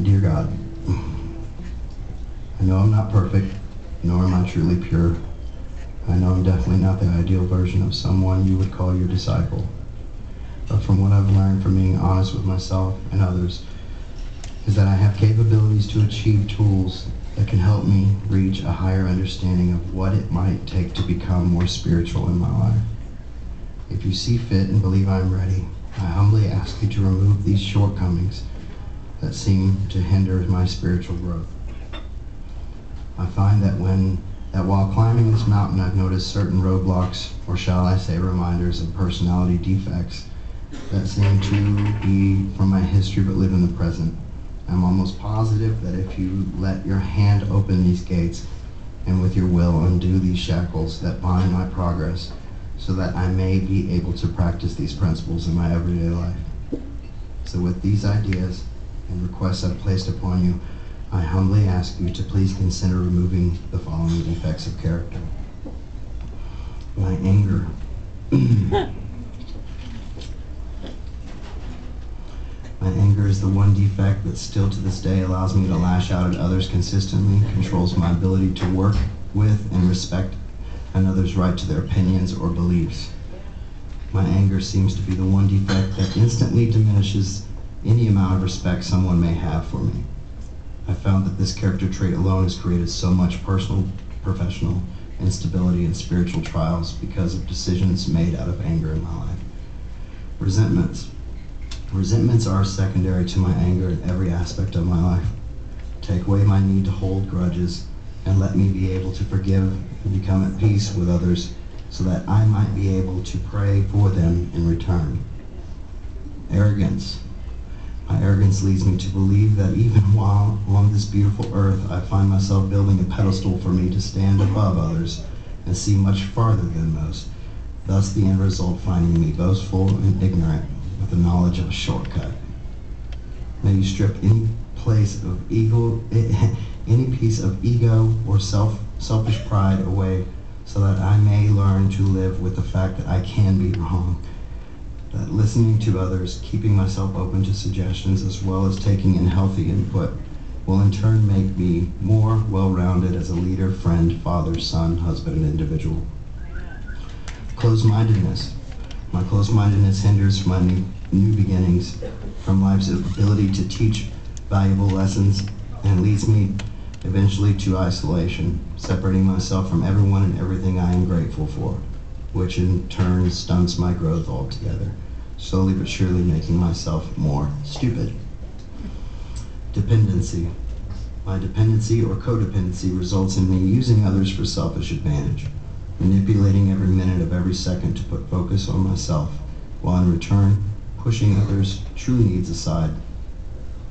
Dear God, I know I'm not perfect, nor am I truly pure. I know I'm definitely not the ideal version of someone you would call your disciple. But from what I've learned from being honest with myself and others, is that I have capabilities to achieve tools that can help me reach a higher understanding of what it might take to become more spiritual in my life. If you see fit and believe I am ready, I humbly ask you to remove these shortcomings that seem to hinder my spiritual growth. I find that while climbing this mountain, I've noticed certain roadblocks, or shall I say reminders of personality defects that seem to be from my history but live in the present. I'm almost positive that if you let your hand open these gates and with your will undo these shackles that bind my progress, so that I may be able to practice these principles in my everyday life. So with these ideas and requests I've placed upon you, I humbly ask you to please consider removing the following defects of character. My anger. My anger is the one defect that still to this day allows me to lash out at others consistently, controls my ability to work with and respect another's right to their opinions or beliefs. My anger seems to be the one defect that instantly diminishes any amount of respect someone may have for me. I found that this character trait alone has created so much personal, professional instability and spiritual trials because of decisions made out of anger in my life. Resentments. Resentments are secondary to my anger in every aspect of my life. Take away my need to hold grudges and let me be able to forgive and become at peace with others so that I might be able to pray for them in return. Arrogance. My arrogance leads me to believe that even while on this beautiful earth, I find myself building a pedestal for me to stand above others and see much farther than most, thus the end result finding me boastful and ignorant with the knowledge of a shortcut. May you strip any piece of ego or selfish pride away so that I may learn to live with the fact that I can be wrong. That listening to others, keeping myself open to suggestions as well as taking in healthy input will in turn make me more well-rounded as a leader, friend, father, son, husband, and individual. Closed-mindedness. My closed-mindedness hinders my new beginnings from life's ability to teach valuable lessons and leads me eventually to isolation, separating myself from everyone and everything I am grateful for, which in turn stunts my growth altogether, slowly but surely making myself more stupid. Dependency. My dependency or codependency results in me using others for selfish advantage, manipulating every minute of every second to put focus on myself, while in return pushing others' true needs aside.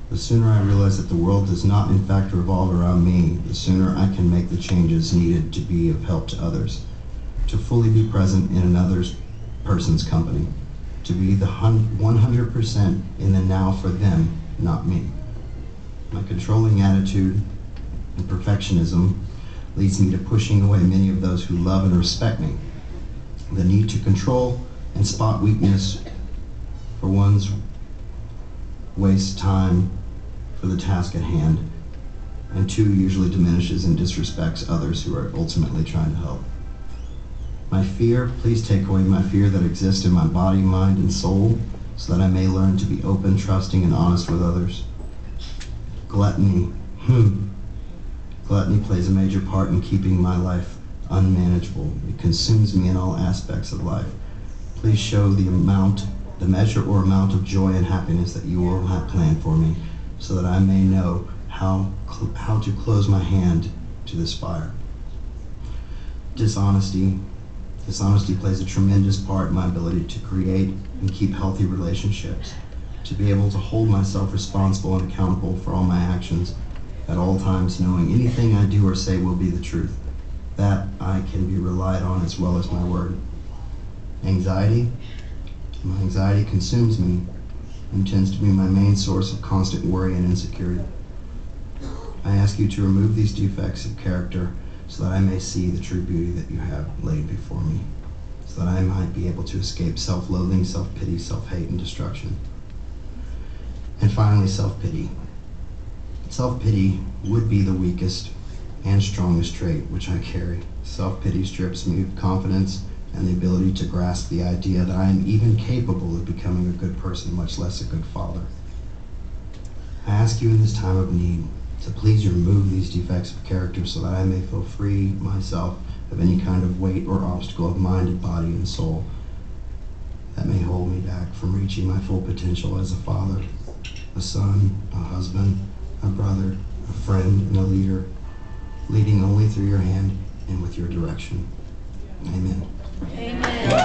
The sooner I realize that the world does not in fact revolve around me, the sooner I can make the changes needed to be of help to others, to fully be present in another person's company, to be the 100% in the now for them, not me. My controlling attitude and perfectionism leads me to pushing away many of those who love and respect me. The need to control and spot weakness for one's wastes time for the task at hand, and two, usually diminishes and disrespects others who are ultimately trying to help. My fear, please take away my fear that exists in my body, mind, and soul, so that I may learn to be open, trusting, and honest with others. Gluttony. Gluttony plays a major part in keeping my life unmanageable. It consumes me in all aspects of life. Please show the measure or amount of joy and happiness that you will have planned for me, so that I may know how to close my hand to this fire. Dishonesty. Dishonesty plays a tremendous part in my ability to create and keep healthy relationships, to be able to hold myself responsible and accountable for all my actions at all times, knowing anything I do or say will be the truth. That I can be relied on as well as my word. Anxiety. My anxiety consumes me and tends to be my main source of constant worry and insecurity. I ask you to remove these defects of character so that I may see the true beauty that you have laid before me, so that I might be able to escape self-loathing, self-pity, self-hate, and destruction. And finally, self-pity. Self-pity would be the weakest and strongest trait which I carry. Self-pity strips me of confidence and the ability to grasp the idea that I am even capable of becoming a good person, much less a good father. I ask you in this time of need to please remove these defects of character so that I may feel free myself of any kind of weight or obstacle of mind, body, and soul that may hold me back from reaching my full potential as a father, a son, a husband, a brother, a friend, and a leader, leading only through your hand and with your direction. Amen. Amen.